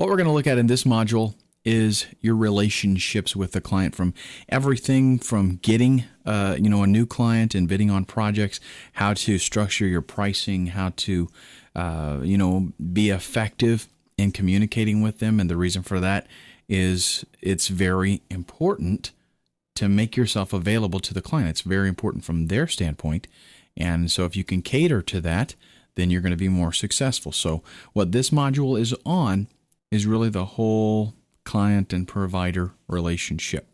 What we're going to look at in this module is your relationships with the client, from everything from getting a new client and bidding on projects, how to structure your pricing, how to be effective in communicating with them. And the reason for that is it's very important to make yourself available to the client. It's very important from their standpoint. And so if you can cater to that, then you're going to be more successful. So what this module is on is really the whole client and provider relationship.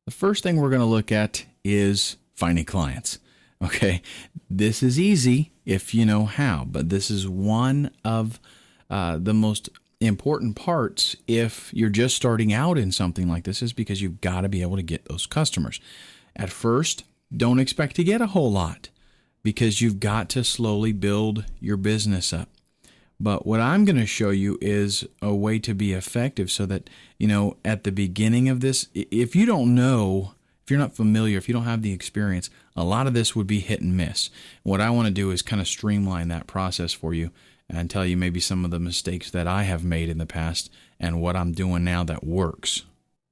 The first thing we're going to look at is finding clients. Okay, this is easy if you know how, but this is one of the most important parts if you're just starting out in something like this, is because you've got to be able to get those customers. At first, don't expect to get a whole lot, because you've got to slowly build your business up. But what I'm going to show you is a way to be effective so that, at the beginning of this, if you don't know, if you're not familiar, if you don't have the experience, a lot of this would be hit and miss. What I want to do is kind of streamline that process for you and tell you maybe some of the mistakes that I have made in the past and what I'm doing now that works.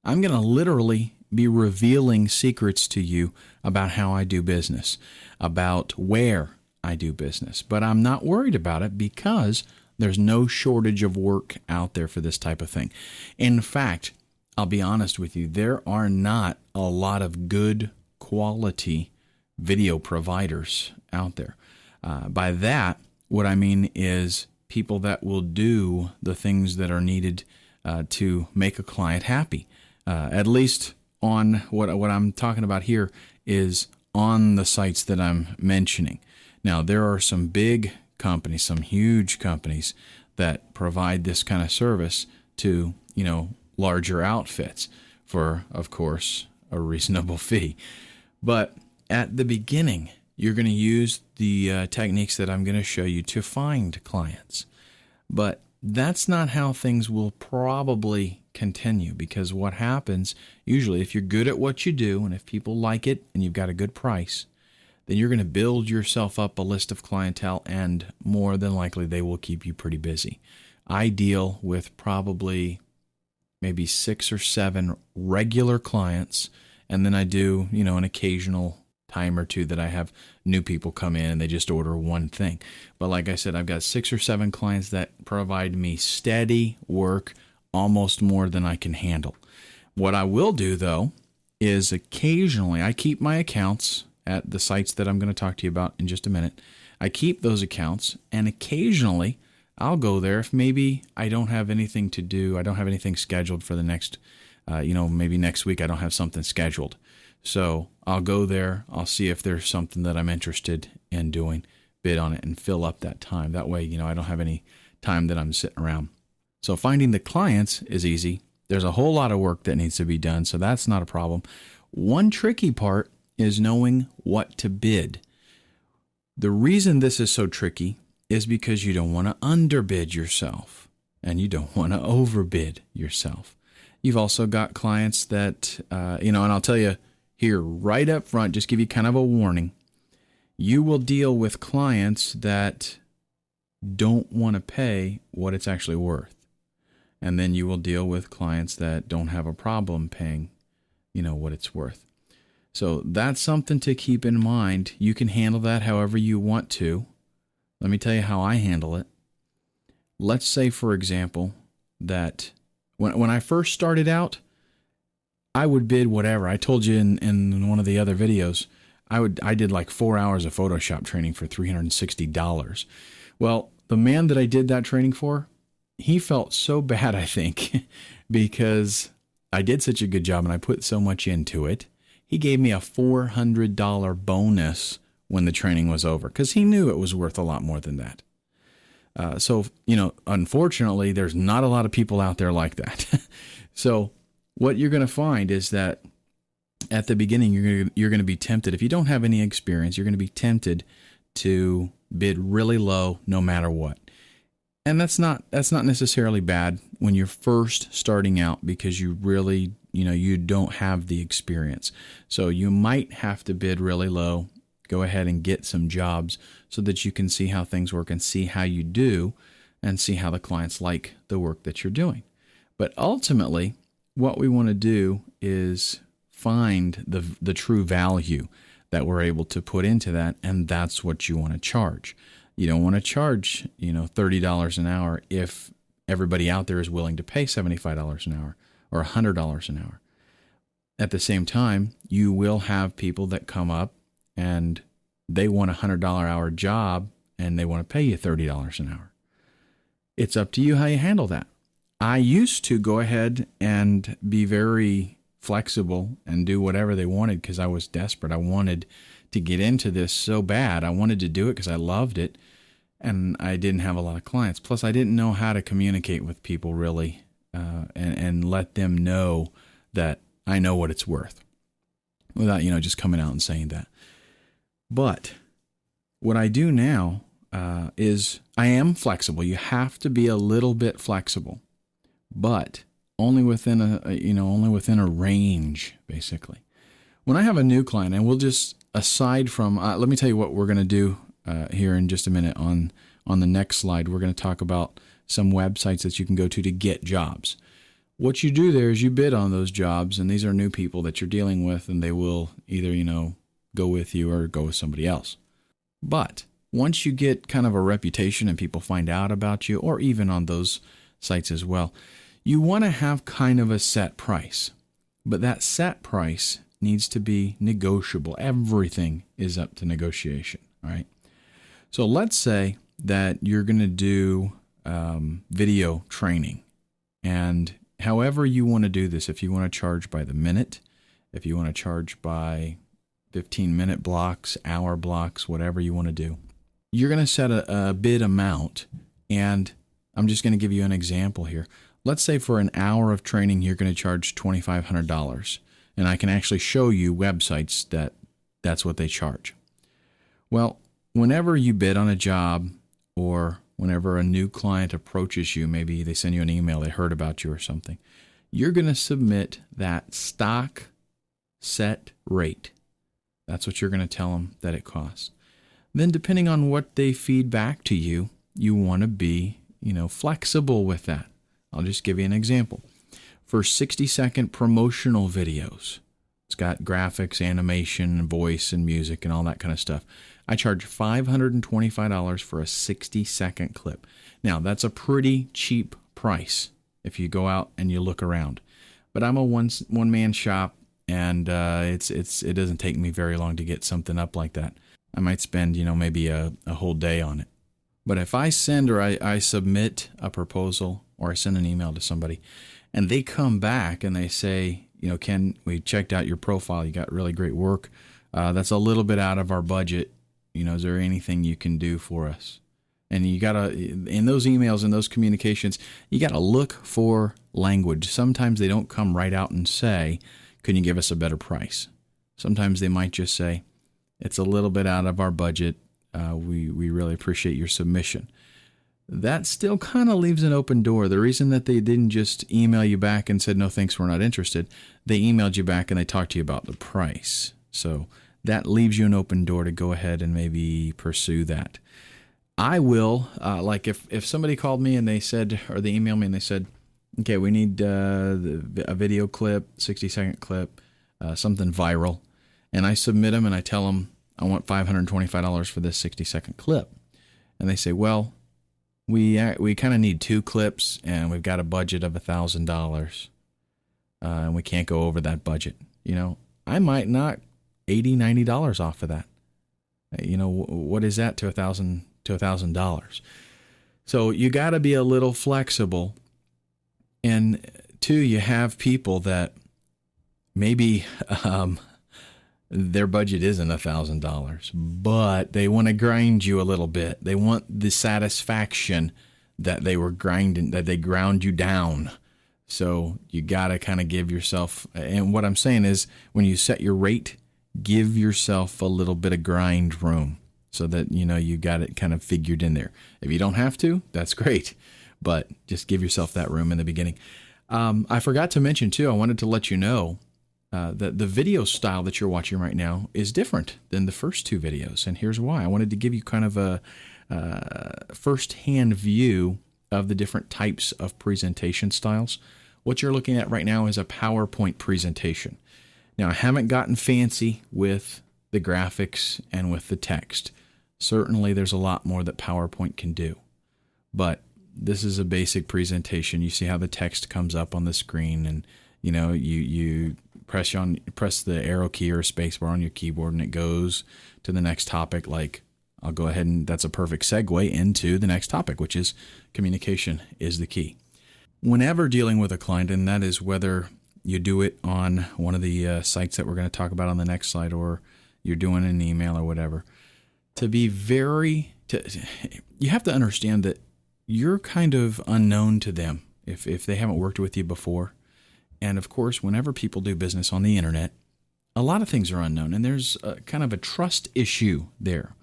I'm going to literally be revealing secrets to you about how I do business, about where I do business. But I'm not worried about it because there's no shortage of work out there for this type of thing. In fact, I'll be honest with you, there are not a lot of good quality video providers out there. By that, what I mean is people that will do the things that are needed to make a client happy. At least on what I'm talking about here is on the sites that I'm mentioning. Now, there are some big companies, some huge companies that provide this kind of service to, larger outfits for, of course, a reasonable fee. But at the beginning, you're going to use the techniques that I'm going to show you to find clients. But that's not how things will probably continue, because what happens usually, if you're good at what you do and if people like it and you've got a good price, then you're going to build yourself up a list of clientele, and more than likely they will keep you pretty busy. I deal with probably maybe 6 or 7 regular clients, and then I do, an occasional time or two that I have new people come in and they just order one thing. But like I said, I've got 6 or 7 clients that provide me steady work, almost more than I can handle. What I will do, though, is occasionally I keep my accounts at the sites that I'm going to talk to you about in just a minute. I keep those accounts, and occasionally I'll go there if maybe I don't have anything to do. I don't have anything scheduled for the next, maybe next week I don't have something scheduled. So I'll go there. I'll see if there's something that I'm interested in doing, bid on it, and fill up that time. That way, I don't have any time that I'm sitting around. So finding the clients is easy. There's a whole lot of work that needs to be done, so that's not a problem. One tricky part is knowing what to bid. The reason this is so tricky is because you don't want to underbid yourself and you don't want to overbid yourself. You've also got clients that, and I'll tell you here right up front, just give you kind of a warning. You will deal with clients that don't want to pay what it's actually worth. And then you will deal with clients that don't have a problem paying, what it's worth. So that's something to keep in mind. You can handle that however you want to. Let me tell you how I handle it. Let's say, for example, that when I first started out, I would bid whatever. I told you in one of the other videos, I did like 4 hours of Photoshop training for $360. Well, the man that I did that training for, he felt so bad, I think, because I did such a good job and I put so much into it. He gave me a $400 bonus when the training was over, because he knew it was worth a lot more than that. So, unfortunately, there's not a lot of people out there like that. So what you're going to find is that at the beginning, you're going to be tempted. If you don't have any experience, you're going to be tempted to bid really low no matter what. And that's not necessarily bad when you're first starting out, because you really, you don't have the experience. So you might have to bid really low, go ahead and get some jobs so that you can see how things work and see how you do and see how the clients like the work that you're doing. But ultimately, what we want to do is find the true value that we're able to put into that, and that's what you want to charge. You don't want to charge, $30 an hour if everybody out there is willing to pay $75 an hour or $100 an hour. At the same time, you will have people that come up and they want a $100 hour job and they want to pay you $30 an hour. It's up to you how you handle that. I used to go ahead and be very flexible and do whatever they wanted because I was desperate. I wanted to get into this so bad. I wanted to do it because I loved it, and I didn't have a lot of clients. Plus, I didn't know how to communicate with people really and let them know that I know what it's worth without, just coming out and saying that. But what I do now is I am flexible. You have to be a little bit flexible, but only within a range, basically. When I have a new client, and we'll just, aside from, let me tell you what we're going to do here in just a minute. On the next slide, we're going to talk about some websites that you can go to get jobs. What you do there is you bid on those jobs, and these are new people that you're dealing with, and they will either, go with you or go with somebody else. But once you get kind of a reputation and people find out about you, or even on those sites as well, you want to have kind of a set price. But that set price needs to be negotiable. Everything is up to negotiation, all right? So let's say that you're going to do video training. And however you want to do this, if you want to charge by the minute, if you want to charge by 15-minute blocks, hour blocks, whatever you want to do, you're going to set a bid amount. And I'm just going to give you an example here. Let's say for an hour of training, you're going to charge $2,500. And I can actually show you websites that's what they charge. Well, whenever you bid on a job, or whenever a new client approaches you, maybe they send you an email, they heard about you or something, you're going to submit that stock set rate. That's what you're going to tell them that it costs. Then depending on what they feed back to you, you want to be, flexible with that. I'll just give you an example. For 60-second promotional videos, it's got graphics, animation, voice, and music, and all that kind of stuff. I charge $525 for a 60-second clip. Now, that's a pretty cheap price if you go out and you look around. But I'm a one-man shop, and it doesn't take me very long to get something up like that. I might spend, maybe a whole day on it. But if I send or I submit a proposal, or I send an email to somebody, and they come back and they say, Ken, we checked out your profile. You got really great work. That's a little bit out of our budget. Is there anything you can do for us? And you got to, in those emails and those communications, you got to look for language. Sometimes they don't come right out and say, can you give us a better price? Sometimes they might just say, it's a little bit out of our budget. We really appreciate your submission. That still kind of leaves an open door. The reason that they didn't just email you back and said, no, thanks, we're not interested, they emailed you back and they talked to you about the price. So that leaves you an open door to go ahead and maybe pursue that. I will, like if somebody called me and they said, or they emailed me and they said, okay, we need a video clip, 60-second clip, something viral, and I submit them and I tell them I want $525 for this 60-second clip. And they say, well, we kind of need 2 clips and we've got a budget of $1,000 and we can't go over that budget. I might knock $80, $90 off of that. What is that to $1,000? So you got to be a little flexible. And 2, you have people that maybe their budget isn't $1,000, but they want to grind you a little bit. They want the satisfaction that they ground you down. So you got to kind of give yourself, and what I'm saying is when you set your rate, give yourself a little bit of grind room so that, you got it kind of figured in there. If you don't have to, that's great, but just give yourself that room in the beginning. I forgot to mention too, I wanted to let you know that the video style that you're watching right now is different than the first 2 videos. And here's why. I wanted to give you kind of a first-hand view of the different types of presentation styles. What you're looking at right now is a PowerPoint presentation. Now, I haven't gotten fancy with the graphics and with the text. Certainly, there's a lot more that PowerPoint can do. But this is a basic presentation. You see how the text comes up on the screen, and you press the arrow key or space bar on your keyboard, and it goes to the next topic. Like, I'll go ahead and that's a perfect segue into the next topic, which is communication is the key. Whenever dealing with a client, and that is whether you do it on one of the sites that we're going to talk about on the next slide, or you're doing an email or whatever, you have to understand that you're kind of unknown to them if they haven't worked with you before. And of course, whenever people do business on the internet, a lot of things are unknown, and there's kind of a trust issue there.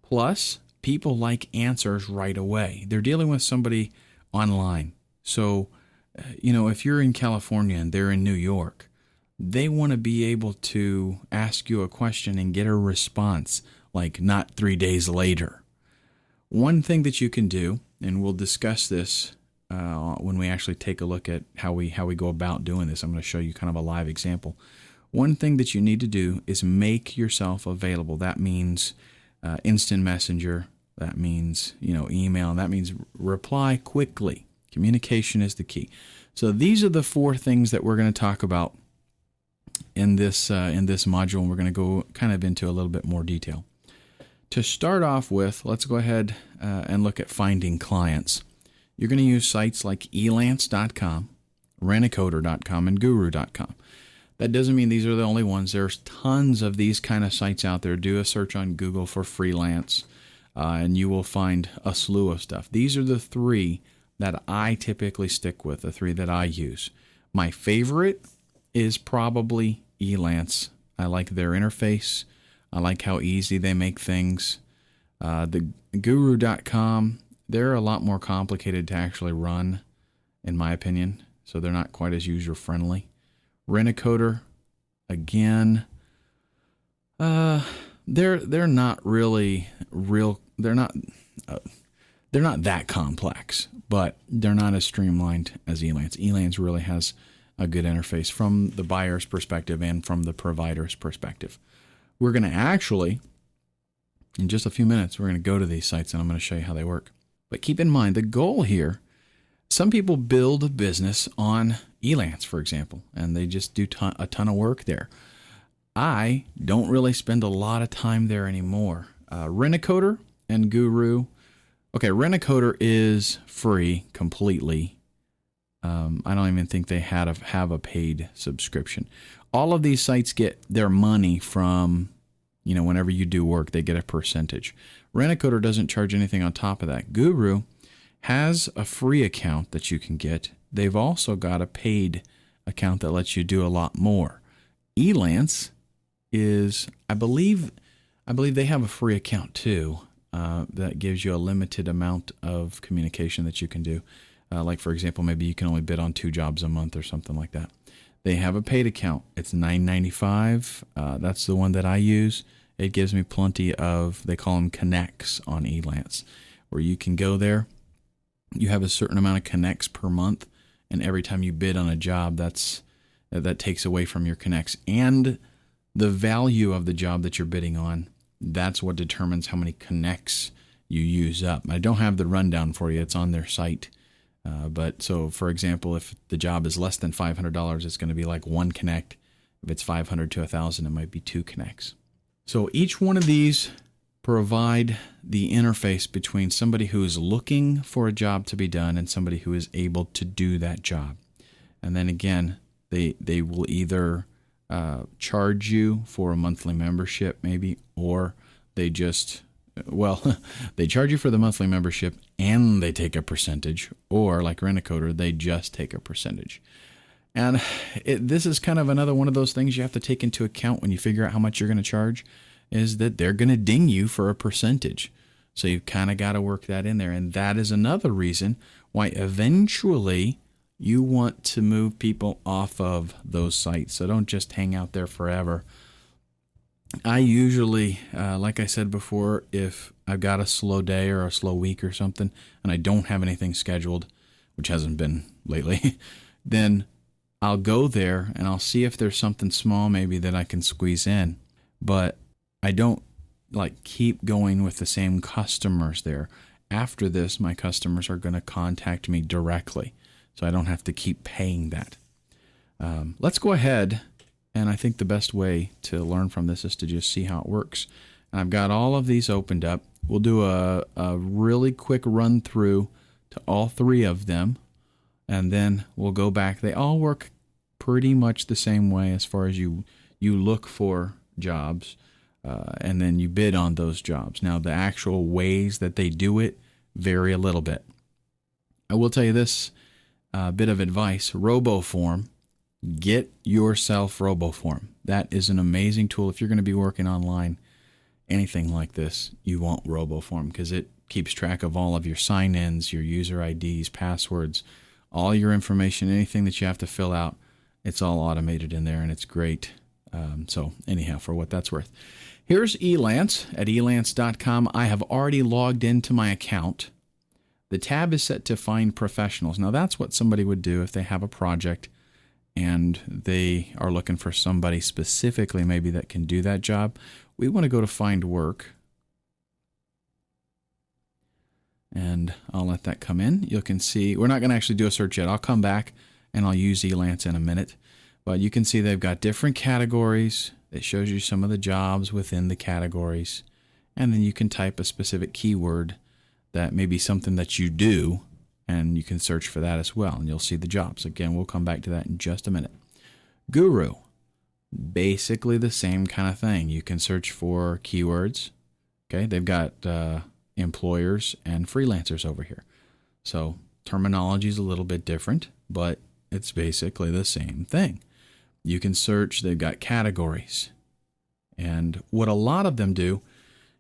Plus, people like answers right away. They're dealing with somebody online. So, if you're in California and they're in New York, they want to be able to ask you a question and get a response, like not 3 days later. One thing that you can do, and we'll discuss this when we actually take a look at how we go about doing this. I'm going to show you kind of a live example. One thing that you need to do is make yourself available. That means instant messenger. That means email. That means reply quickly. Communication is the key. So these are the 4 things that we're going to talk about in this module, and we're going to go kind of into a little bit more detail. To start off with, let's go ahead and look at finding clients. You're going to use sites like elance.com, rentacoder.com, and guru.com. That doesn't mean these are the only ones. There's tons of these kind of sites out there. Do a search on Google for freelance, and you will find a slew of stuff. These are the 3 that I typically stick with, the 3 that I use. My favorite is probably Elance. I like their interface. I like how easy they make things. The guru.com, they're a lot more complicated to actually run, in my opinion, so they're not quite as user-friendly. Rentacoder, again, they're not really real. They're not that complex, but they're not as streamlined as Elance. Elance really has a good interface from the buyer's perspective and from the provider's perspective. We're going to actually, in just a few minutes, we're going to go to these sites and I'm going to show you how they work. But keep in mind, the goal here, some people build a business on Elance, for example, and they just do a ton of work there. I don't really spend a lot of time there anymore. Rentacoder and Guru. Okay, Rentacoder is free completely. I don't even think they have a paid subscription. All of these sites get their money from, whenever you do work, they get a percentage. Rentacoder doesn't charge anything on top of that. Guru has a free account that you can get. They've also got a paid account that lets you do a lot more. Elance is, I believe they have a free account too. That gives you a limited amount of communication that you can do. Like, for example, maybe you can only bid on 2 jobs a month or something like that. They have a paid account. It's $9.95. That's the one that I use. It gives me plenty of, they call them connects on Elance, where you can go there. You have a certain amount of connects per month, and every time you bid on a job, that takes away from your connects. And the value of the job that you're bidding on, that's what determines how many connects you use up. I don't have the rundown for you. It's on their site. But so, for example, if the job is less than $500, it's going to be like 1 connect. If it's 500 to 1,000, it might be 2 connects. So each one of these provide the interface between somebody who is looking for a job to be done and somebody who is able to do that job. And then again, they will either charge you for a monthly membership maybe, or they just, they charge you for the monthly membership and they take a percentage, or like Rentacoder, they just take a percentage. And this is kind of another one of those things you have to take into account when you figure out how much you're going to charge, is that they're going to ding you for a percentage. So you've kind of got to work that in there. And that is another reason why eventually you want to move people off of those sites. So don't just hang out there forever. I usually, like I said before, if I've got a slow day or a slow week or something, and I don't have anything scheduled, which hasn't been lately, then I'll go there and I'll see if there's something small maybe that I can squeeze in. But I don't like keep going with the same customers there. After this, my customers are going to contact me directly, so I don't have to keep paying that. Let's go ahead, and I think the best way to learn from this is to just see how it works. And I've got all of these opened up. We'll do a really quick run through to all three of them, and then we'll go back. They all work pretty much the same way as far as you look for jobs, and then you bid on those jobs. Now, the actual ways that they do it vary a little bit. I will tell you this bit of advice: RoboForm. Get yourself RoboForm. That is an amazing tool. If you're going to be working online, anything like this, you want RoboForm because it keeps track of all of your sign-ins, your user IDs, passwords, all your information, anything that you have to fill out. It's all automated in there, and it's great. So anyhow, for what that's worth. Here's Elance at elance.com. I have already logged into my account. The tab is set to Find Professionals. Now, that's what somebody would do if they have a project and they are looking for somebody specifically maybe that can do that job. We want to go to Find Work. And I'll let that come in. You can see, we're not going to actually do a search yet. I'll come back and I'll use Elance in a minute. But you can see they've got different categories. It shows you some of the jobs within the categories. And then you can type a specific keyword that may be something that you do, and you can search for that as well, and you'll see the jobs. Again, we'll come back to that in just a minute. Guru, basically the same kind of thing. You can search for keywords. Okay, they've got employers and freelancers over here. So terminology is a little bit different, but it's basically the same thing. You can search, they've got categories. And what a lot of them do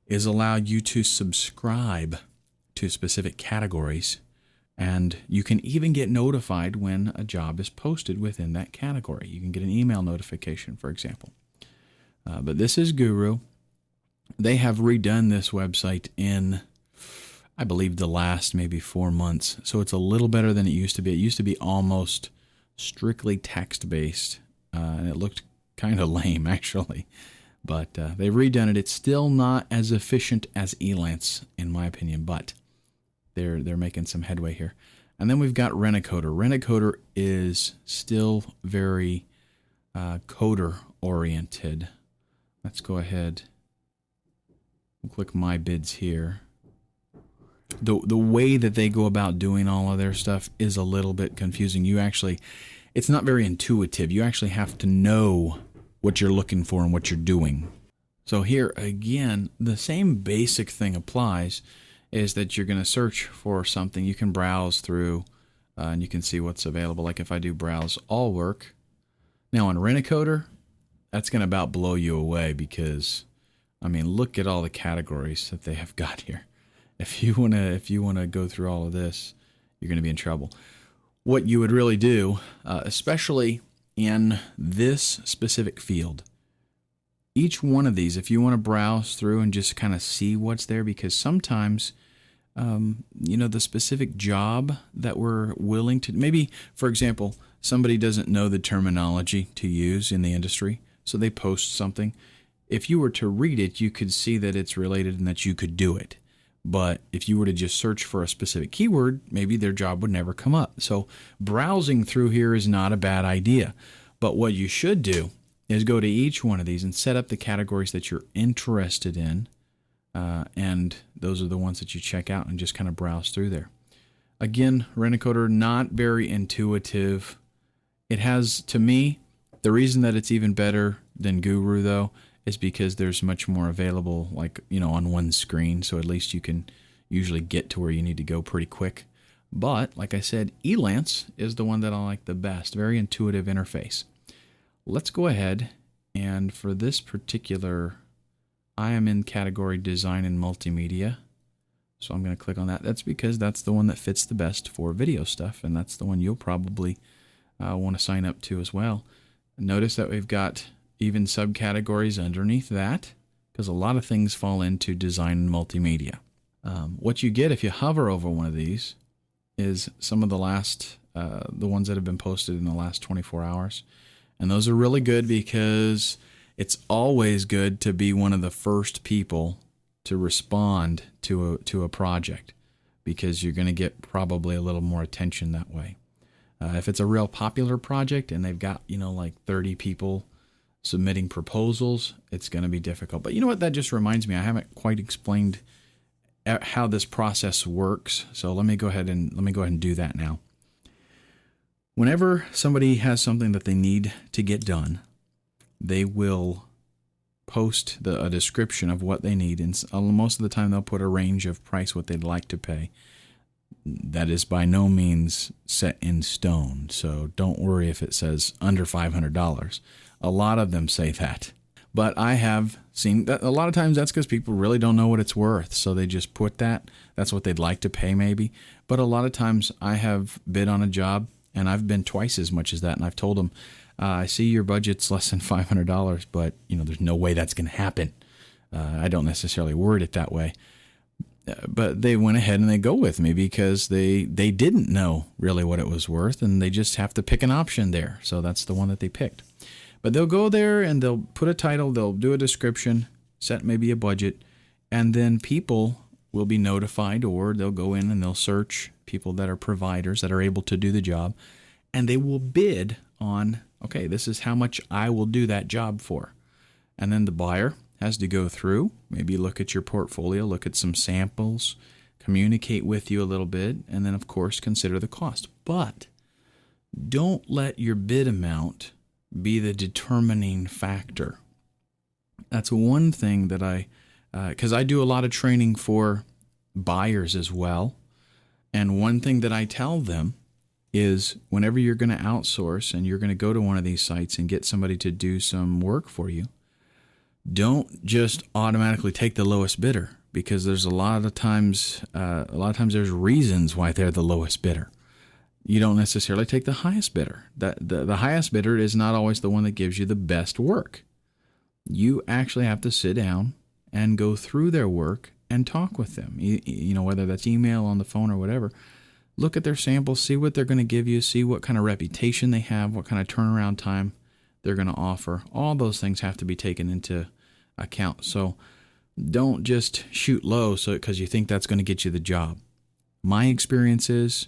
is allow you to subscribe to specific categories. And you can even get notified when a job is posted within that category. You can get an email notification, for example. But this is Guru. They have redone this website in, I believe, the last maybe 4 months. So it's a little better than it used to be. It used to be almost strictly text-based. And it looked kind of lame, actually. But they've redone it. It's still not as efficient as Elance, in my opinion, but they're making some headway here. And then we've got Rent-A-Coder. Rent-A-Coder is still very coder-oriented. Let's go ahead and click My Bids here. The way that they go about doing all of their stuff is a little bit confusing. It's not very intuitive. You actually have to know what you're looking for and what you're doing. So here, again, the same basic thing applies, is that you're going to search for something. You can browse through and you can see what's available. Like if I do browse all work. Now on Rent-A-Coder, that's going to about blow you away because, I mean, look at all the categories that they have got here. If you want to go through all of this, you're going to be in trouble. What you would really do, especially in this specific field, each one of these, if you want to browse through and just kind of see what's there, because sometimes, the specific job that we're willing to, maybe, for example, somebody doesn't know the terminology to use in the industry, so they post something. If you were to read it, you could see that it's related and that you could do it. But if you were to just search for a specific keyword, maybe their job would never come up. So browsing through here is not a bad idea. But what you should do is go to each one of these and set up the categories that you're interested in. And those are the ones that you check out and just kind of browse through there. Again, Rent-A-Coder, not very intuitive. It has, to me, the reason that it's even better than Guru, though, is because there's much more available, on one screen. So at least you can usually get to where you need to go pretty quick. But, like I said, Elance is the one that I like the best. Very intuitive interface. Let's go ahead, and for this particular, I am in category Design and Multimedia. So I'm going to click on that. That's because that's the one that fits the best for video stuff, and that's the one you'll probably want to sign up to as well. Notice that we've got even subcategories underneath that, because a lot of things fall into Design and Multimedia. What you get if you hover over one of these is some of the last the ones that have been posted in the last 24 hours. And those are really good because it's always good to be one of the first people to respond to a project, because you're going to get probably a little more attention that way. If it's a real popular project and they've got, like 30 people submitting proposals, it's going to be difficult. But you know what? That just reminds me, I haven't quite explained how this process works. So let me go ahead and do that now. Whenever somebody has something that they need to get done, they will post a description of what they need, and most of the time they'll put a range of price what they'd like to pay. That is by no means set in stone, so don't worry if it says under $500. A lot of them say that, but I have seen that a lot of times that's because people really don't know what it's worth, so they just put that's what they'd like to pay maybe. But a lot of times I have bid on a job and I've been twice as much as that, and I've told them, I see your budget's less than $500, but there's no way that's going to happen. I don't necessarily word it that way, but they went ahead and they go with me because they didn't know really what it was worth, and they just have to pick an option there. So that's the one that they picked. But they'll go there and they'll put a title, they'll do a description, set maybe a budget, and then people will be notified, or they'll go in and they'll search people that are providers that are able to do the job, and they will bid on, okay, this is how much I will do that job for. And then the buyer has to go through, maybe look at your portfolio, look at some samples, communicate with you a little bit, and then, of course, consider the cost. But don't let your bid amount be the determining factor. That's one thing that because I do a lot of training for buyers as well. And one thing that I tell them is whenever you're going to outsource and you're going to go to one of these sites and get somebody to do some work for you, don't just automatically take the lowest bidder, because there's a lot of times there's reasons why they're the lowest bidder. You don't necessarily take the highest bidder. The highest bidder is not always the one that gives you the best work. You actually have to sit down and go through their work and talk with them, whether that's email, on the phone, or whatever. Look at their samples, see what they're going to give you, see what kind of reputation they have, what kind of turnaround time they're going to offer. All those things have to be taken into account. So don't just shoot low because you think that's going to get you the job. My experience is,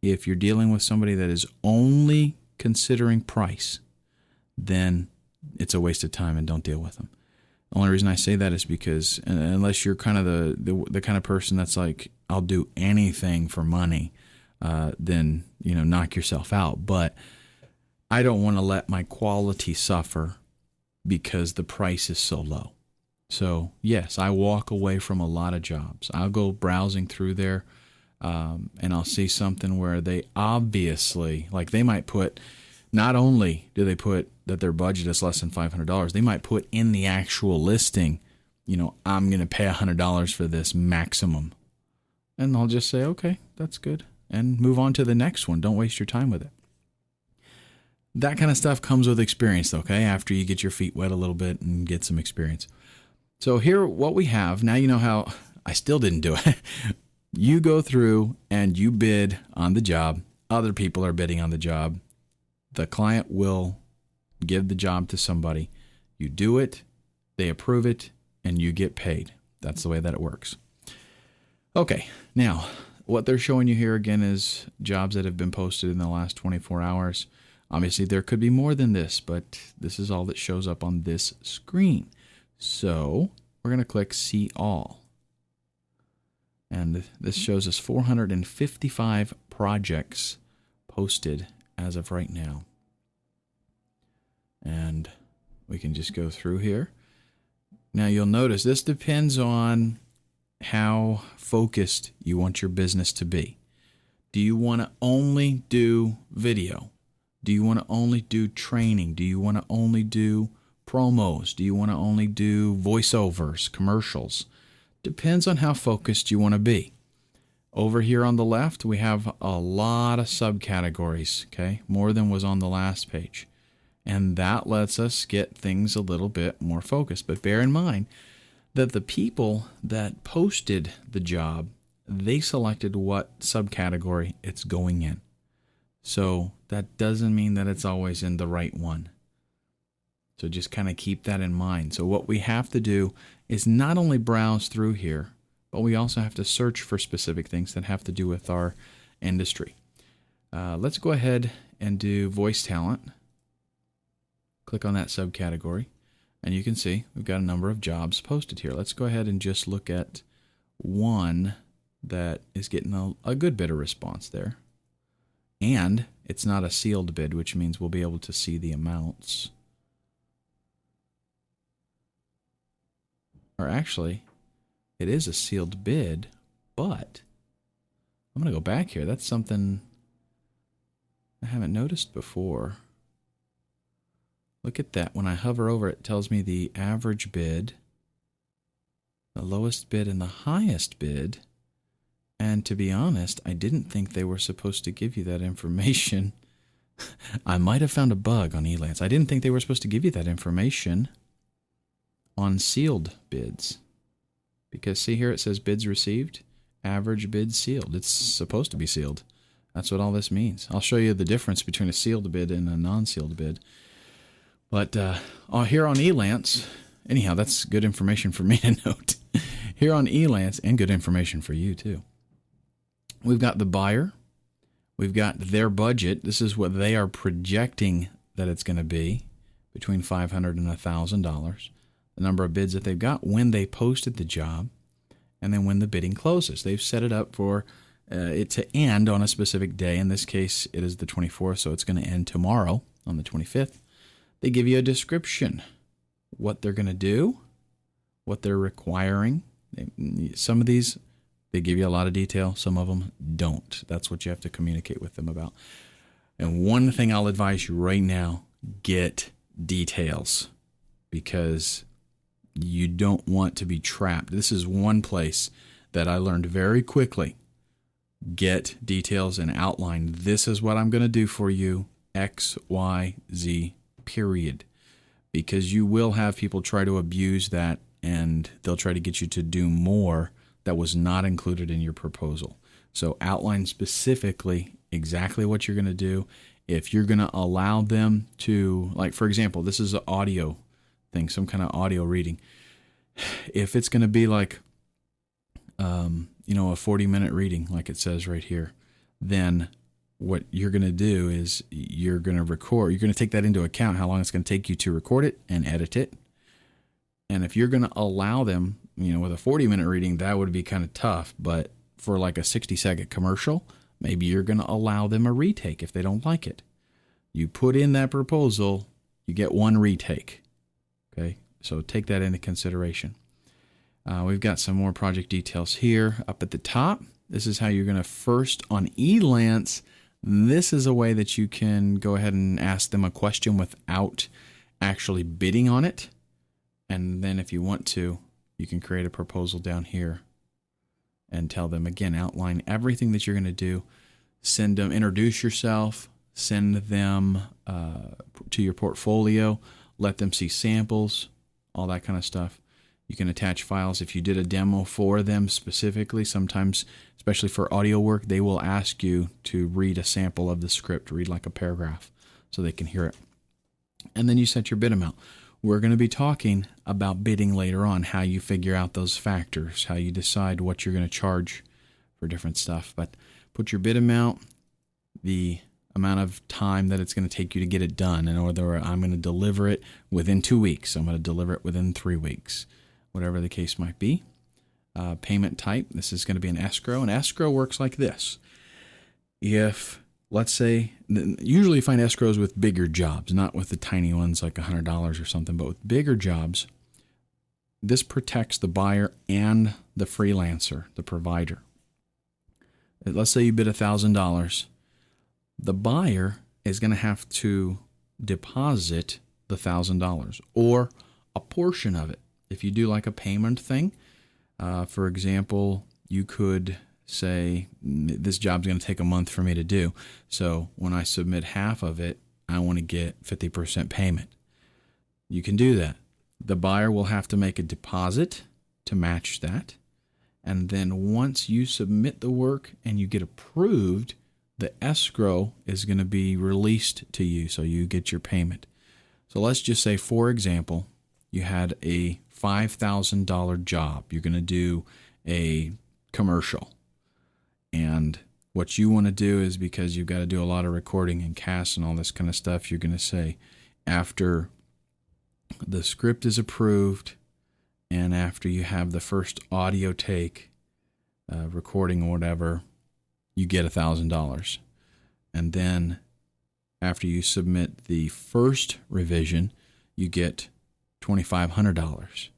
if you're dealing with somebody that is only considering price, then it's a waste of time and don't deal with them. The only reason I say that is because unless you're kind of the kind of person that's like, I'll do anything for money, then, knock yourself out. But I don't want to let my quality suffer because the price is so low. So yes, I walk away from a lot of jobs. I'll go browsing through there, and I'll see something where they obviously, like, they might put, not only do they put that their budget is less than $500, they might put in the actual listing, I'm going to pay $100 for this maximum. And I'll just say, okay, that's good, and move on to the next one. Don't waste your time with it. That kind of stuff comes with experience, okay, after you get your feet wet a little bit and get some experience. So here, what we have, now you know how I still didn't do it. You go through and you bid on the job. Other people are bidding on the job. The client will give the job to somebody. You do it, they approve it, and you get paid. That's the way that it works. Okay, now, what they're showing you here again is jobs that have been posted in the last 24 hours. Obviously, there could be more than this, but this is all that shows up on this screen. So we're going to click See All. And this shows us 455 projects posted as of right now. And we can just go through here. Now you'll notice this depends on how focused you want your business to be. Do you want to only do video? Do you want to only do training? Do you want to only do promos? Do you want to only do voiceovers, commercials? Depends on how focused you want to be. Over here on the left, we have a lot of subcategories, okay? More than was on the last page. And that lets us get things a little bit more focused. But bear in mind that the people that posted the job, they selected what subcategory it's going in. So that doesn't mean that it's always in the right one. So just kind of keep that in mind. So what we have to do is not only browse through here, but we also have to search for specific things that have to do with our industry. Let's go ahead and do voice talent. Click on that subcategory, and you can see we've got a number of jobs posted here. Let's go ahead and just look at one that is getting a good bit of response there. And it's not a sealed bid, which means we'll be able to see the amounts. Or actually, it is a sealed bid, but I'm going to go back here. That's something I haven't noticed before. Look at that. When I hover over it, it tells me the average bid, the lowest bid, and the highest bid. And to be honest, I didn't think they were supposed to give you that information. I might have found a bug on Elance. I didn't think they were supposed to give you that information on sealed bids. Because see here, it says bids received, average bid sealed. It's supposed to be sealed. That's what all this means. I'll show you the difference between a sealed bid and a non-sealed bid. But here on Elance, anyhow, that's good information for me to note. Here on Elance, and good information for you too. We've got the buyer. We've got their budget. This is what they are projecting that it's going to be, between $500 and $1,000. The number of bids that they've got, when they posted the job, and then when the bidding closes. They've set it up for it to end on a specific day. In this case, it is the 24th, so it's going to end tomorrow on the 25th. They give you a description, what they're going to do, what they're requiring. Some of these, they give you a lot of detail. Some of them don't. That's what you have to communicate with them about. And one thing I'll advise you right now, get details, because you don't want to be trapped. This is one place that I learned very quickly. Get details and outline. This is what I'm going to do for you, X, Y, Z, period. Because you will have people try to abuse that, and they'll try to get you to do more that was not included in your proposal. So outline specifically exactly what you're going to do. If you're going to allow them to, like, for example, this is an audio thing, some kind of audio reading. If it's going to be like, a 40-minute reading, like it says right here, then what you're going to do is you're going to record. You're going to take that into account, how long it's going to take you to record it and edit it. And if you're going to allow them, with a 40-minute reading, that would be kind of tough. But for like a 60-second commercial, maybe you're going to allow them a retake if they don't like it. You put in that proposal, you get one retake. Okay, so take that into consideration. We've got some more project details here up at the top. This is how you're going to first on Elance. This is a way that you can go ahead and ask them a question without actually bidding on it. And then if you want to, you can create a proposal down here and tell them, again, outline everything that you're going to do. Send them, introduce yourself, send them to your portfolio, let them see samples, all that kind of stuff. You can attach files. If you did a demo for them specifically, sometimes, especially for audio work, they will ask you to read a sample of the script, read like a paragraph so they can hear it. And then you set your bid amount. We're going to be talking about bidding later on, how you figure out those factors, how you decide what you're going to charge for different stuff. But put your bid amount, the amount of time that it's going to take you to get it done, and whether I'm going to deliver it within 2 weeks, I'm going to deliver it within 3 weeks, whatever the case might be. Payment type, this is going to be an escrow, and escrow works like this. If, let's say, usually you find escrows with bigger jobs, not with the tiny ones like $100 or something, but with bigger jobs, this protects the buyer and the freelancer, the provider. Let's say you bid $1,000. The buyer is going to have to deposit the $1,000 or a portion of it. If you do like a payment thing, for example, you could say, this job's going to take a month for me to do. So when I submit half of it, I want to get 50% payment. You can do that. The buyer will have to make a deposit to match that. And then once you submit the work and you get approved, the escrow is going to be released to you, so you get your payment. So let's just say, for example, you had a $5,000 job. You're going to do a commercial. And what you want to do is, because you've got to do a lot of recording and casts and all this kind of stuff, you're going to say, after the script is approved and after you have the first audio take, recording or whatever, you get $1,000. And then after you submit the first revision, you get $2,500.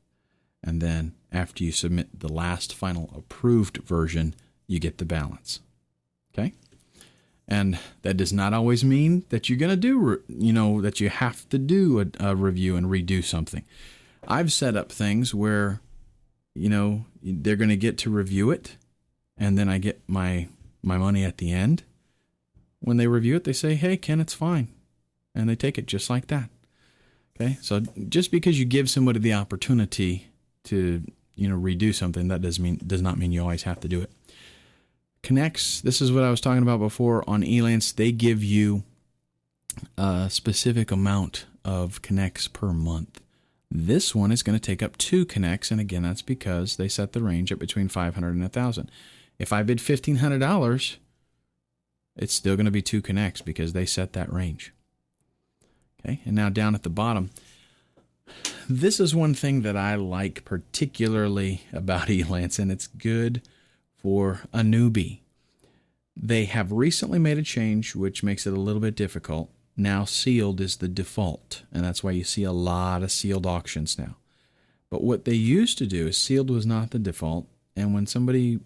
And then after you submit the last final approved version, you get the balance. Okay? And that does not always mean that you're going to do, that you have to do a review and redo something. I've set up things where, they're going to get to review it, and then I get my money at the end. When they review it, they say, "Hey, Ken, it's fine." And they take it just like that. Okay? So just because you give somebody the opportunity to, redo something, that does not mean you always have to do it. Connects, this is what I was talking about before on Elance. They give you a specific amount of connects per month. This one is going to take up 2 connects, and again, that's because they set the range at between $500 and $1,000. If I bid $1,500, it's still going to be 2 connects because they set that range. Okay, and now down at the bottom, this is one thing that I like particularly about Elance, and it's good for a newbie. They have recently made a change which makes it a little bit difficult. Now sealed is the default, and that's why you see a lot of sealed auctions now. But what they used to do is sealed was not the default, and when somebody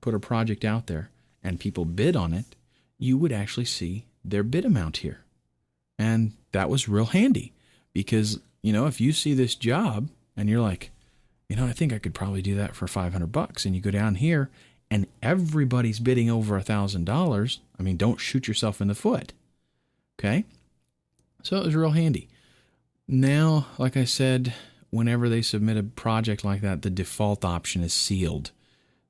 put a project out there and people bid on it, you would actually see their bid amount here. And that was real handy because, if you see this job and you're like, I think I could probably do that for $500, and you go down here and everybody's bidding over $1,000, don't shoot yourself in the foot. Okay? So it was real handy. Now, like I said, whenever they submit a project like that, the default option is sealed.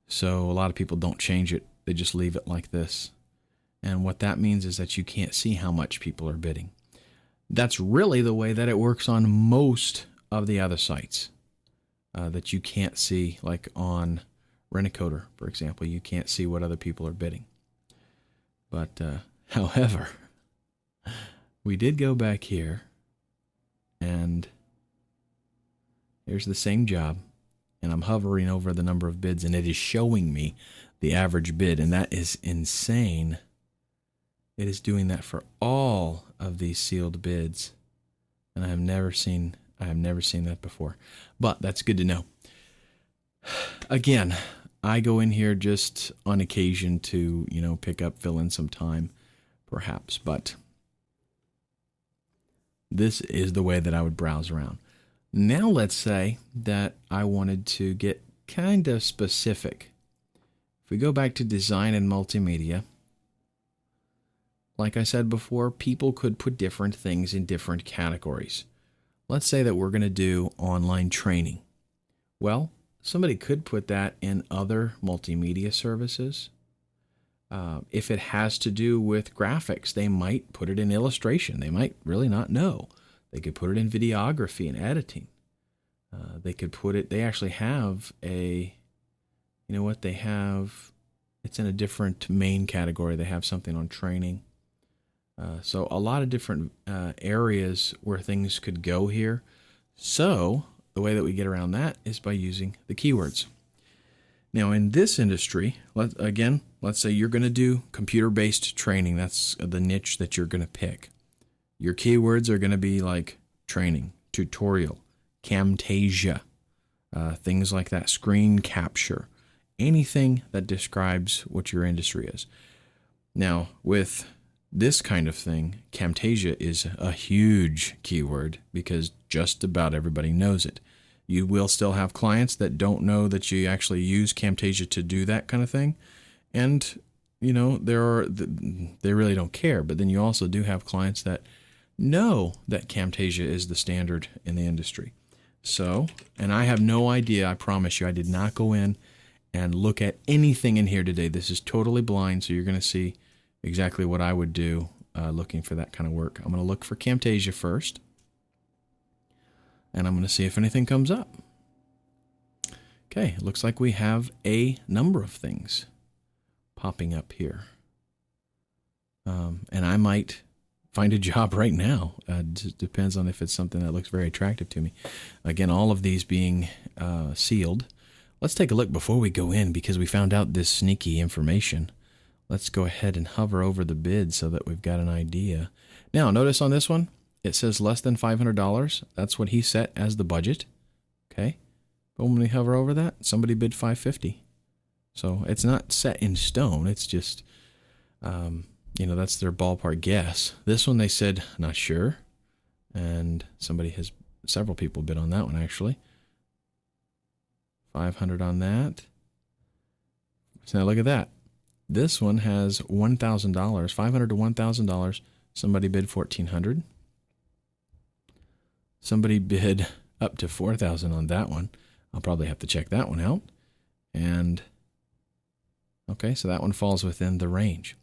So a lot of people don't change it. They just leave it like this. And what that means is that you can't see how much people are bidding. That's really the way that it works on most of the other sites that you can't see, like on Rent-A-Coder, for example. You can't see what other people are bidding. But, however, we did go back here, and here's the same job, and I'm hovering over the number of bids, and it is showing me the average bid, and that is insane. It is doing that for all of these sealed bids, and I have never seen that before. But that's good to know. Again, I go in here just on occasion to, fill in some time, perhaps, but this is the way that I would browse around. Now let's say that I wanted to get kind of specific. If we go back to design and multimedia, like I said before, people could put different things in different categories. Let's say that we're going to do online training. Well, somebody could put that in other multimedia services. If it has to do with graphics, they might put it in illustration. They might really not know. They could put it in videography and editing. They could put it, they actually have it's in a different main category. They have something on training. So a lot of different areas where things could go here. So the way that we get around that is by using the keywords. Now in this industry, let's say you're going to do computer-based training. That's the niche that you're going to pick. Your keywords are going to be like training, tutorial, Camtasia, things like that, screen capture, anything that describes what your industry is. Now with this kind of thing, Camtasia is a huge keyword because just about everybody knows it. You will still have clients that don't know that you actually use Camtasia to do that kind of thing. And, they really don't care. But then you also do have clients that know that Camtasia is the standard in the industry. So, and I have no idea, I promise you, I did not go in and look at anything in here today. This is totally blind, so you're going to see exactly what I would do looking for that kind of work. I'm going to look for Camtasia first, and I'm going to see if anything comes up. Okay, it looks like we have a number of things popping up here. And I might find a job right now. It depends on if it's something that looks very attractive to me. Again, all of these being sealed. Let's take a look before we go in, because we found out this sneaky information. Let's go ahead and hover over the bid so that we've got an idea. Now, notice on this one, it says less than $500. That's what he set as the budget. Okay. But when we hover over that, somebody bid $550. So it's not set in stone. It's just, that's their ballpark guess. This one they said, not sure. And several people bid on that one actually. 500 on that. So now look at that. This one has $1,000, $500 to $1,000. Somebody bid $1,400. Somebody bid up to $4,000 on that one. I'll probably have to check that one out. And okay, so that one falls within the range.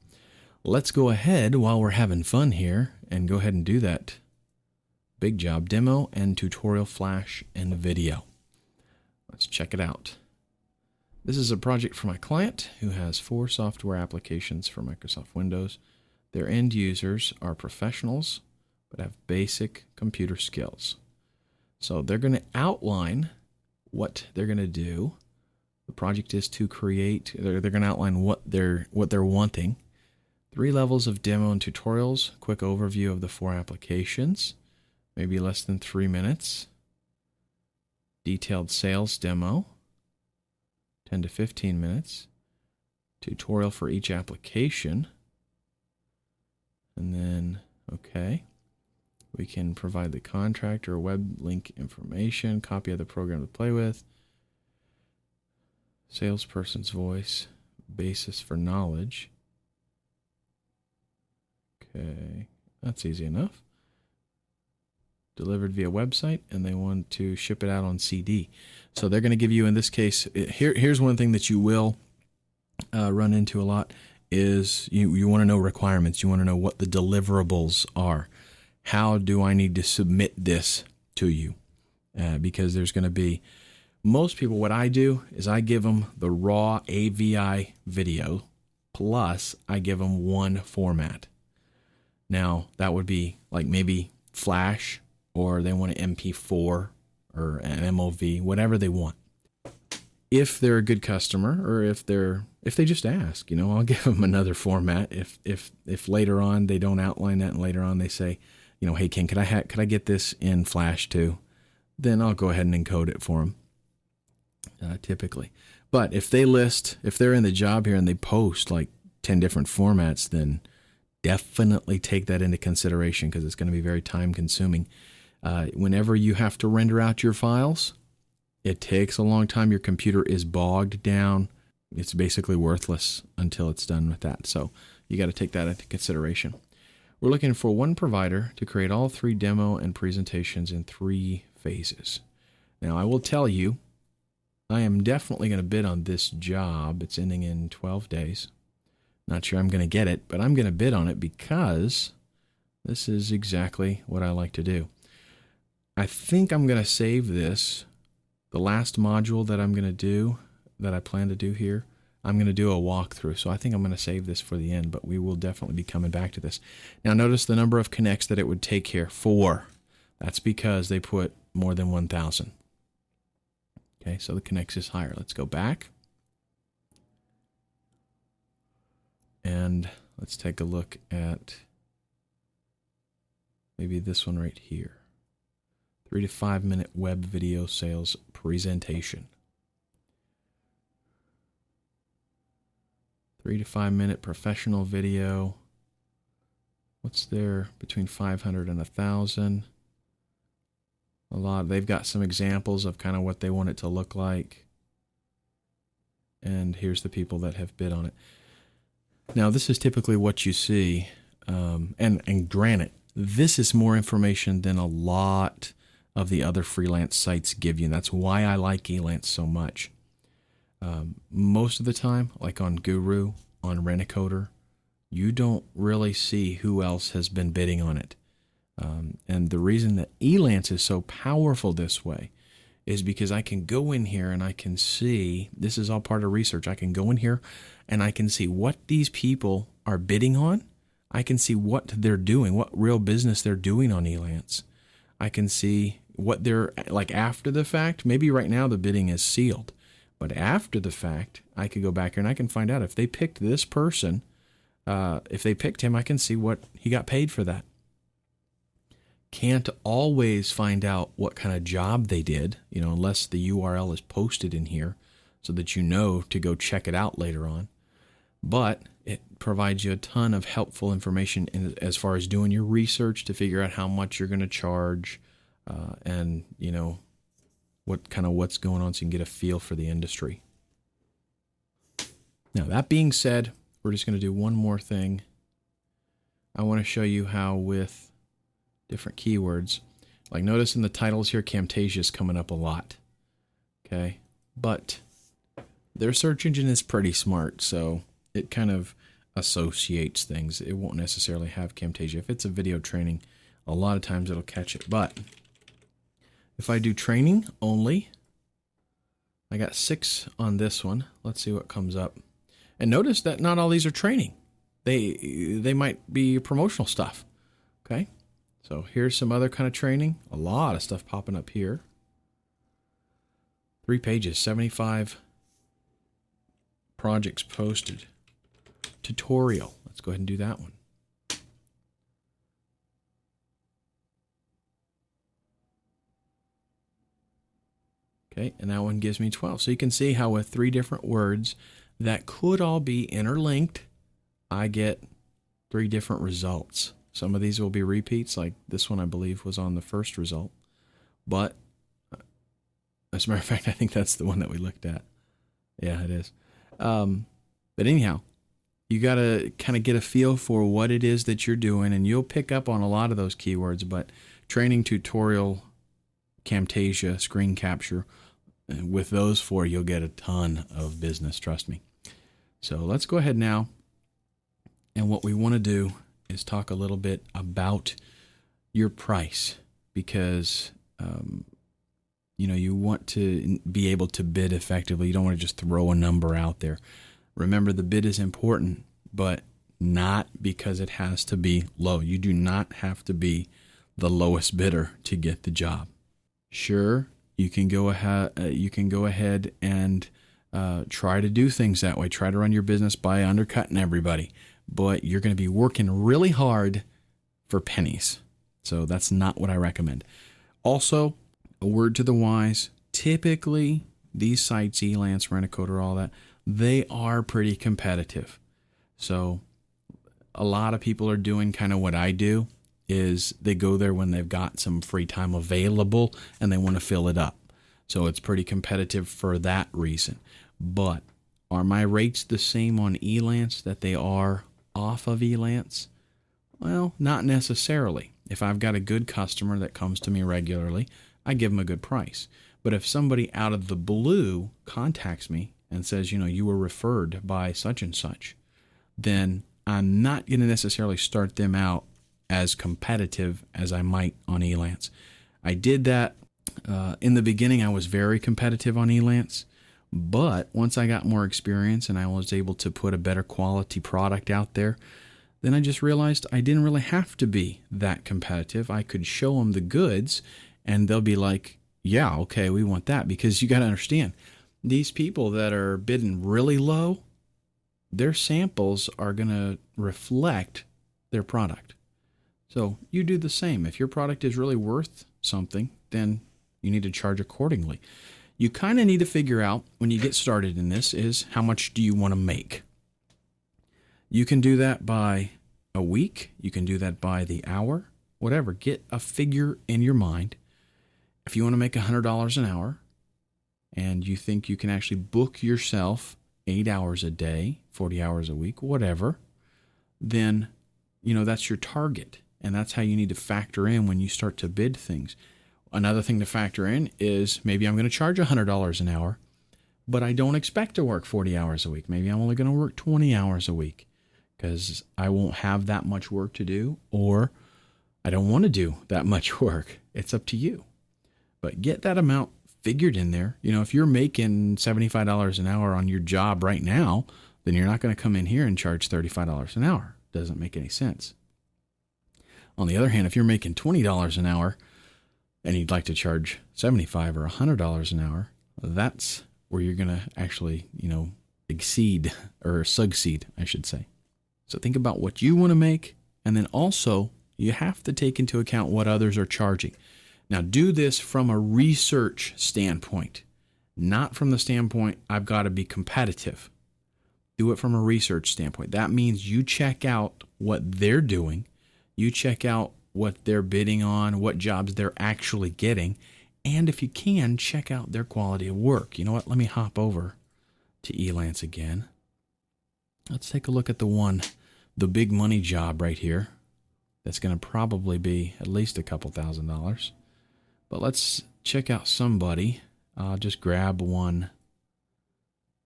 Let's go ahead while we're having fun here and go ahead and do that big job demo and tutorial flash and video. Let's check it out. This is a project for my client who has 4 software applications for Microsoft Windows. Their end users are professionals but have basic computer skills. So they're going to outline what they're going to do. The project is to create, they're going to outline what they're wanting. 3 levels of demo and tutorials, quick overview of the 4 applications, maybe less than 3 minutes. Detailed sales demo, 10 to 15 minutes. Tutorial for each application. And then, okay, we can provide the contractor web link information, copy of the program to play with, salesperson's voice, basis for knowledge. Okay, that's easy enough. Delivered via website, and they want to ship it out on CD. So they're going to give you, in this case, here's one thing that you will run into a lot is you want to know requirements. You want to know what the deliverables are. How do I need to submit this to you? Because there's going to be, most people, what I do is I give them the raw AVI video, plus I give them one format. Now, that would be like maybe Flash, or they want an MP4 or an MOV, whatever they want. If they're a good customer, or if they just ask, I'll give them another format. If later on they don't outline that, and later on they say, hey Ken, could I get this in Flash too? Then I'll go ahead and encode it for them. Typically, but if they're in the job here and they post like 10 different formats, then definitely take that into consideration, because it's going to be very time consuming. Whenever you have to render out your files, it takes a long time. Your computer is bogged down. It's basically worthless until it's done with that. So you got to take that into consideration. We're looking for one provider to create all 3 demo and presentations in 3 phases. Now, I will tell you, I am definitely going to bid on this job. It's ending in 12 days. Not sure I'm going to get it, but I'm going to bid on it because this is exactly what I like to do. I think I'm going to save this. The last module that I'm going to do, that I plan to do here, I'm going to do a walkthrough. So I think I'm going to save this for the end, but we will definitely be coming back to this. Now notice the number of connects that it would take here, 4. That's because they put more than 1,000. Okay, so the connects is higher. Let's go back. And let's take a look at maybe this one right here. 3 to 5 minute web video sales presentation. 3 to 5 minute professional video. What's there between 500 and 1,000? A lot. They've got some examples of kind of what they want it to look like. And here's the people that have bid on it. Now, this is typically what you see. And granted, this is more information than a lot of the other freelance sites give you. And that's why I like Elance so much. Most of the time, like on Guru, on Rent-A-Coder, you don't really see who else has been bidding on it. And the reason that Elance is so powerful this way is because I can go in here and I can see, this is all part of research. I can go in here and I can see what these people are bidding on. I can see what they're doing, what real business they're doing on Elance. I can see what they're like after the fact. Maybe right now the bidding is sealed, but after the fact, I could go back here and I can find out if they picked this person. If they picked him, I can see what he got paid for that. Can't always find out what kind of job they did, unless the URL is posted in here so that you know to go check it out later on. But it provides you a ton of helpful information as far as doing your research to figure out how much you're going to charge, and what's going on, so you can get a feel for the industry. Now, that being said, we're just going to do one more thing. I want to show you how with different keywords, like notice in the titles here, Camtasia is coming up a lot. Okay. But their search engine is pretty smart, so it kind of associates things. It won't necessarily have Camtasia. If it's a video training, a lot of times it'll catch it. But if I do training only, I got 6 on this one. Let's see what comes up. And notice that not all these are training. They might be promotional stuff. Okay. So here's some other kind of training. A lot of stuff popping up here. 3 pages, 75 projects posted. Tutorial. Let's go ahead and do that one. Okay, and that one gives me 12. So you can see how with 3 different words that could all be interlinked, I get 3 different results. Some of these will be repeats, like this one I believe was on the first result. But as a matter of fact, I think that's the one that we looked at. Yeah, it is. But anyhow, you got to kind of get a feel for what it is that you're doing, and you'll pick up on a lot of those keywords. But training, tutorial, Camtasia, screen capture, with those 4, you'll get a ton of business, trust me. So let's go ahead now. And what we want to do is talk a little bit about your price, because you want to be able to bid effectively. You don't want to just throw a number out there. Remember, the bid is important, but not because it has to be low. You do not have to be the lowest bidder to get the job. Sure, you can go ahead and try to do things that way. Try to run your business by undercutting everybody, but you're going to be working really hard for pennies. So that's not what I recommend. Also, a word to the wise, typically these sites, Elance, Rent-A-Coder, all that, they are pretty competitive. So a lot of people are doing kind of what I do, is they go there when they've got some free time available and they want to fill it up. So it's pretty competitive for that reason. But are my rates the same on Elance that they are off of Elance? Well, not necessarily. If I've got a good customer that comes to me regularly, I give them a good price. But if somebody out of the blue contacts me and says, you were referred by such and such, then I'm not going to necessarily start them out as competitive as I might on Elance. I did that in the beginning. I was very competitive on Elance, but once I got more experience and I was able to put a better quality product out there, then I just realized I didn't really have to be that competitive. I could show them the goods and they'll be like, yeah, okay, we want that. Because you got to understand, these people that are bidding really low, their samples are going to reflect their product. So you do the same. If your product is really worth something, then you need to charge accordingly. You kind of need to figure out when you get started in this is how much do you want to make? You can do that by a week. You can do that by the hour, whatever. Get a figure in your mind. If you want to make $100 an hour and you think you can actually book yourself 8 hours a day, 40 hours a week, whatever, then, that's your target. And that's how you need to factor in when you start to bid things. Another thing to factor in is maybe I'm going to charge $100 an hour, but I don't expect to work 40 hours a week. Maybe I'm only going to work 20 hours a week. because I won't have that much work to do, or I don't want to do that much work. It's up to you. But get that amount figured in there. If you're making $75 an hour on your job right now, then you're not going to come in here and charge $35 an hour. Doesn't make any sense. On the other hand, if you're making $20 an hour and you'd like to charge $75 or $100 an hour, that's where you're going to actually, exceed or succeed, I should say. So think about what you want to make, and then also you have to take into account what others are charging. Now, do this from a research standpoint, not from the standpoint I've got to be competitive. Do it from a research standpoint. That means you check out what they're doing, you check out what they're bidding on, what jobs they're actually getting, and if you can, check out their quality of work. You know what? Let me hop over to Elance again. Let's take a look at the big money job right here. That's going to probably be at least a couple $1,000s. But let's check out somebody. I'll just grab one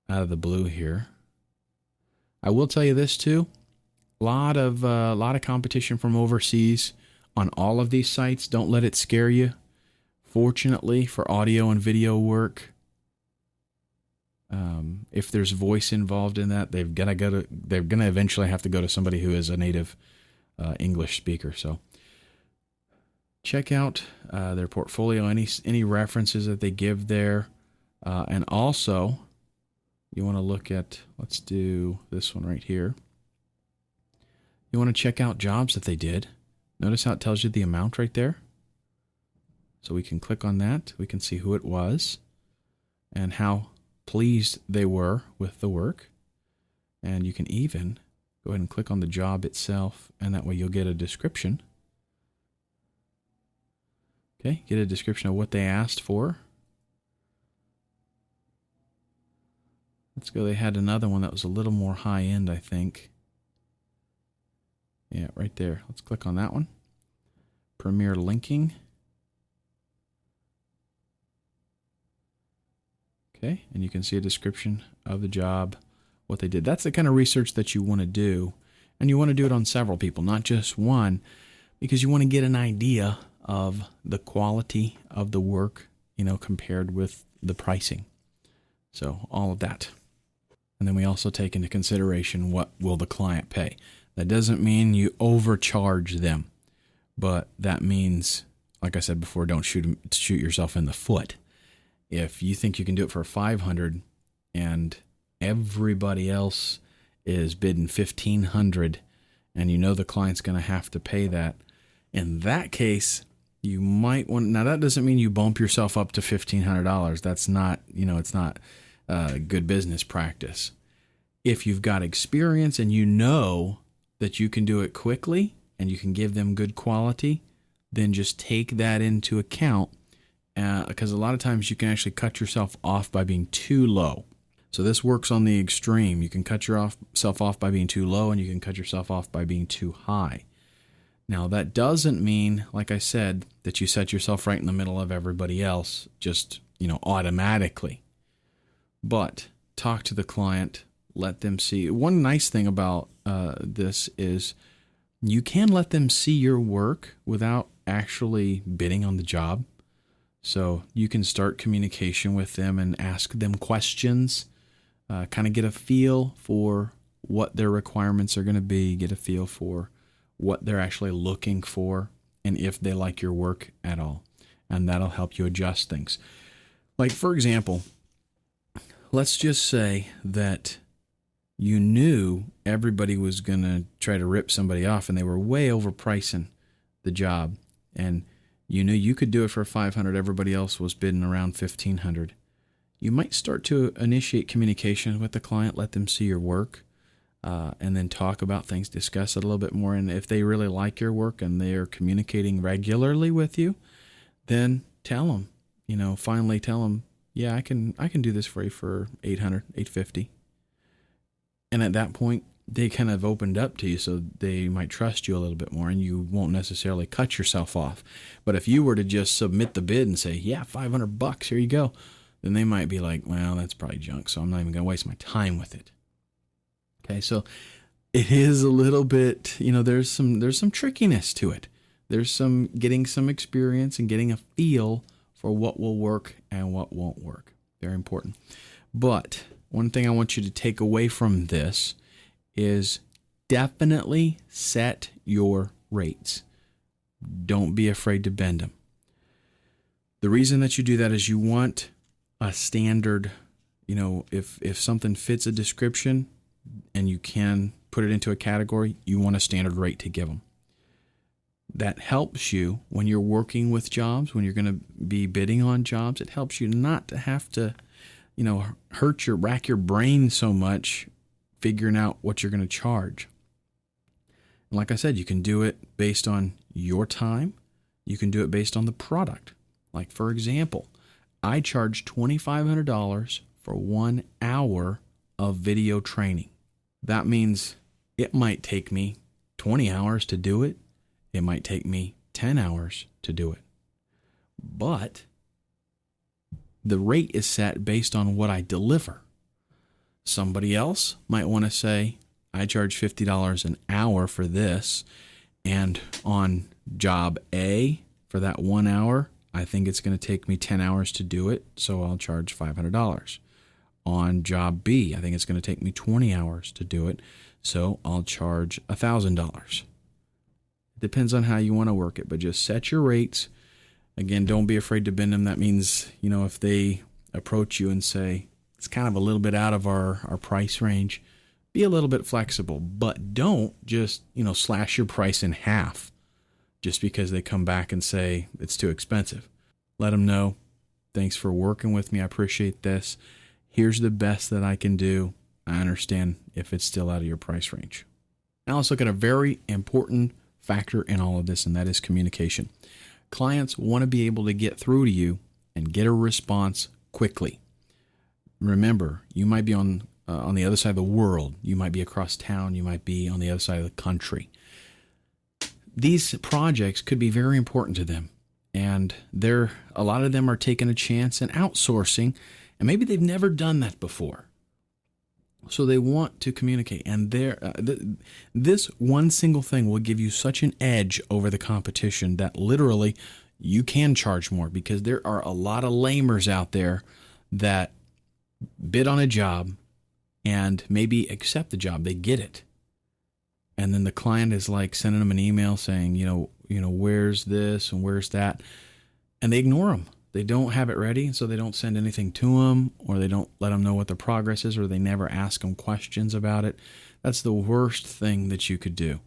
out of the blue here. I will tell you this too. A lot of competition from overseas on all of these sites. Don't let it scare you. Fortunately, for audio and video work, if there's voice involved in that, they're gonna eventually have to go to somebody who is a native English speaker. So check out their portfolio, any references that they give there, and also you want to look at. Let's do this one right here. You want to check out jobs that they did. Notice how it tells you the amount right there. So we can click on that. We can see who it was and how pleased they were with the work. And you can even go ahead and click on the job itself, and that way you'll get a description. Okay, get a description of what they asked for. Let's go. They had another one that was a little more high end, I think. Yeah, right there. Let's click on that one. Premier linking. Okay, and you can see a description of the job, what they did. That's the kind of research that you want to do. And you want to do it on several people, not just one, because you want to get an idea of the quality of the work, compared with the pricing. So all of that. And then we also take into consideration, what will the client pay? That doesn't mean you overcharge them, but that means, like I said before, don't shoot yourself in the foot. If you think you can do it for $500 and everybody else is bidding $1,500 and the client's going to have to pay that, in that case, you might want. Now that doesn't mean you bump yourself up to $1,500. That's not, it's not good business practice. If you've got experience and that you can do it quickly and you can give them good quality, then just take that into account, because a lot of times you can actually cut yourself off by being too low. So this works on the extreme. You can cut yourself off by being too low, and you can cut yourself off by being too high. Now that doesn't mean, like I said, that you set yourself right in the middle of everybody else, just, automatically. But talk to the client, let them see. One nice thing about this is you can let them see your work without actually bidding on the job. So you can start communication with them and ask them questions, kind of get a feel for what their requirements are going to be, get a feel for what they're actually looking for, and if they like your work at all. And that'll help you adjust things. Like, for example, let's just say that you knew everybody was going to try to rip somebody off and they were way overpricing the job, and you knew you could do it for $500, everybody else was bidding around $1,500. You might start to initiate communication with the client, let them see your work, and then talk about things, discuss it a little bit more. And if they really like your work and they are communicating regularly with you, then tell them, finally tell them, yeah, I can do this for you for $800, $850. And at that point, they kind of opened up to you, so they might trust you a little bit more, and you won't necessarily cut yourself off. But if you were to just submit the bid and say, yeah, $500, here you go, then they might be like, well, that's probably junk, so I'm not even going to waste my time with it. Okay, so it is a little bit, there's some trickiness to it. There's some getting some experience and getting a feel for what will work and what won't work. Very important. But one thing I want you to take away from this is definitely set your rates. Don't be afraid to bend them. The reason that you do that is you want a standard, if something fits a description and you can put it into a category, you want a standard rate to give them. That helps you when you're working with jobs, when you're going to be bidding on jobs. It helps you not to have to, rack your brain so much figuring out what you're going to charge. And like I said, you can do it based on your time. You can do it based on the product. Like, for example, I charge $2,500 for 1 hour of video training. That means it might take me 20 hours to do it. It might take me 10 hours to do it. But the rate is set based on what I deliver. Somebody else might want to say, I charge $50 an hour for this, and on job A, for that 1 hour, I think it's going to take me 10 hours to do it, so I'll charge $500. On job B, I think it's going to take me 20 hours to do it, so I'll charge $1,000. Depends on how you want to work it, but just set your rates. Again, don't be afraid to bend them. That means, if they approach you and say, it's kind of a little bit out of our price range, be a little bit flexible, but don't just, slash your price in half just because they come back and say it's too expensive. Let them know, thanks for working with me. I appreciate this. Here's the best that I can do. I understand if it's still out of your price range. Now let's look at a very important factor in all of this, and that is communication. Clients want to be able to get through to you and get a response quickly. Remember, you might be on the other side of the world. You might be across town. You might be on the other side of the country. These projects could be very important to them, and a lot of them are taking a chance and outsourcing, and maybe they've never done that before. So they want to communicate, and this one single thing will give you such an edge over the competition that literally you can charge more, because there are a lot of lamers out there that bid on a job and maybe accept the job. They get it. And then the client is like sending them an email saying, where's this and where's that? And they ignore them. They don't have it ready, so they don't send anything to them, or they don't let them know what the progress is, or they never ask them questions about it. That's the worst thing that you could do.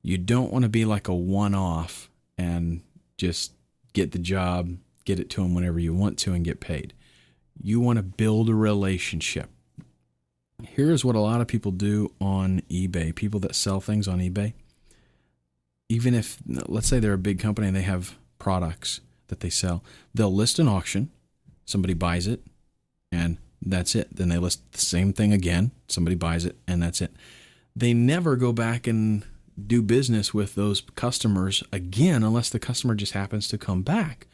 You don't want to be like a one-off and just get the job, get it to them whenever you want to, and get paid. You want to build a relationship. Here's what a lot of people do on eBay, people that sell things on eBay. Even if, let's say they're a big company and they have products that they sell, they'll list an auction, somebody buys it, and that's it. Then they list the same thing again, somebody buys it, and that's it. They never go back and do business with those customers again unless the customer just happens to come back.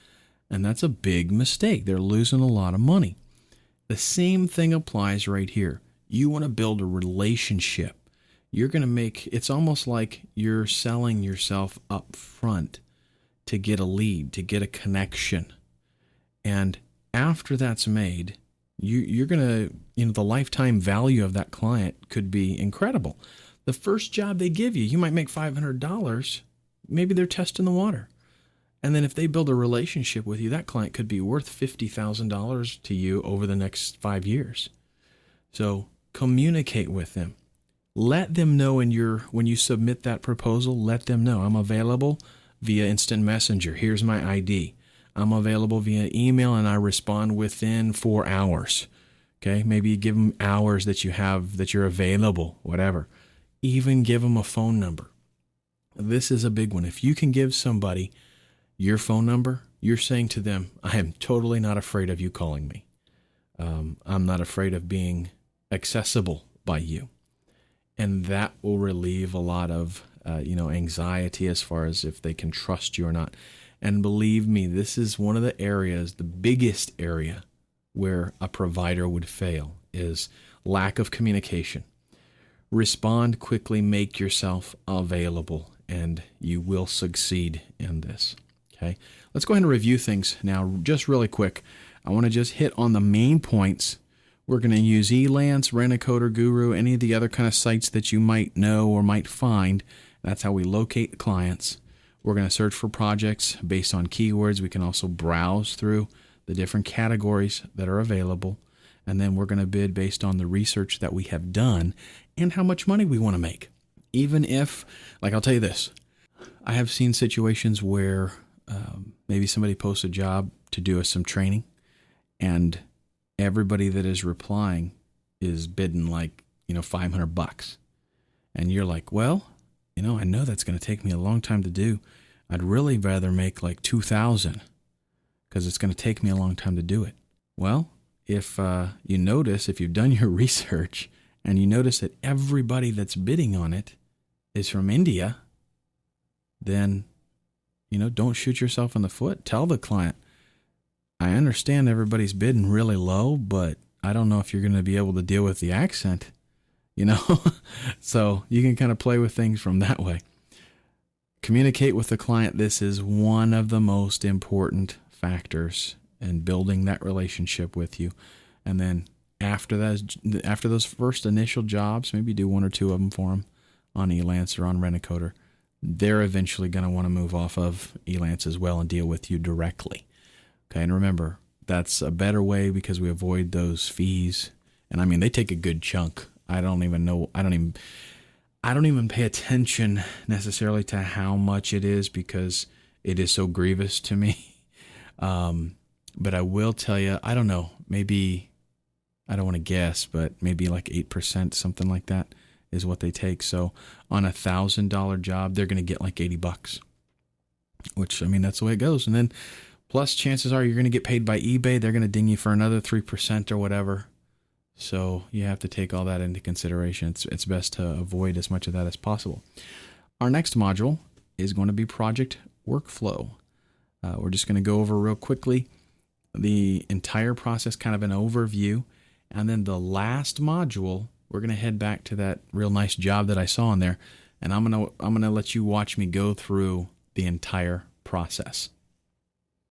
And that's a big mistake. They're losing a lot of money. The same thing applies right here. You want to build a relationship. You're going to it's almost like you're selling yourself up front to get a lead, to get a connection. And after that's made, you're going to, the lifetime value of that client could be incredible. The first job they give you, you might make $500. Maybe they're testing the water. And then if they build a relationship with you, that client could be worth $50,000 to you over the next 5 years. So communicate with them. Let them know when you submit that proposal, let them know I'm available via instant messenger. Here's my ID. I'm available via email, and I respond within 4 hours. Okay, maybe you give them hours that you're available, whatever. Even give them a phone number. This is a big one. If you can give somebody your phone number, you're saying to them, I am totally not afraid of you calling me. I'm not afraid of being accessible by you. And that will relieve a lot of anxiety as far as if they can trust you or not. And believe me, this is one of the areas, the biggest area where a provider would fail is lack of communication. Respond quickly, make yourself available, and you will succeed in this. Okay, let's go ahead and review things now just really quick. I want to just hit on the main points. We're going to use Elance, Rent-A-Coder Guru, any of the other kind of sites that you might know or might find. That's how we locate clients. We're going to search for projects based on keywords. We can also browse through the different categories that are available. And then we're going to bid based on the research that we have done and how much money we want to make. Even if, like, I'll tell you this, I have seen situations where maybe somebody posts a job to do some training, and everybody that is replying is bidding like, $500. And you're like, well, I know that's going to take me a long time to do. I'd really rather make like 2,000 because it's going to take me a long time to do it. Well, if you notice, if you've done your research and you notice that everybody that's bidding on it is from India, then, don't shoot yourself in the foot. Tell the client, I understand everybody's bidding really low, but I don't know if you're going to be able to deal with the accent, So you can kind of play with things from that way. Communicate with the client. This is one of the most important factors in building that relationship with you. And then after those first initial jobs, maybe do one or two of them for them on Elance or on Rent-A-Coder. They're eventually going to want to move off of Elance as well and deal with you directly. Okay, and remember, that's a better way because we avoid those fees. And I mean, they take a good chunk. I don't even pay attention necessarily to how much it is because it is so grievous to me. But I will tell you, I don't know, maybe, I don't want to guess, but maybe like 8%, something like that is what they take. So on $1,000 job, they're going to get like $80, which, I mean, that's the way it goes. And then plus chances are you're going to get paid by eBay. They're going to ding you for another 3% or whatever. So you have to take all that into consideration. It's best to avoid as much of that as possible. Our next module is going to be project workflow. We're just going to go over real quickly the entire process, kind of an overview. And then the last module, we're going to head back to that real nice job that I saw in there. And I'm going to let you watch me go through the entire process.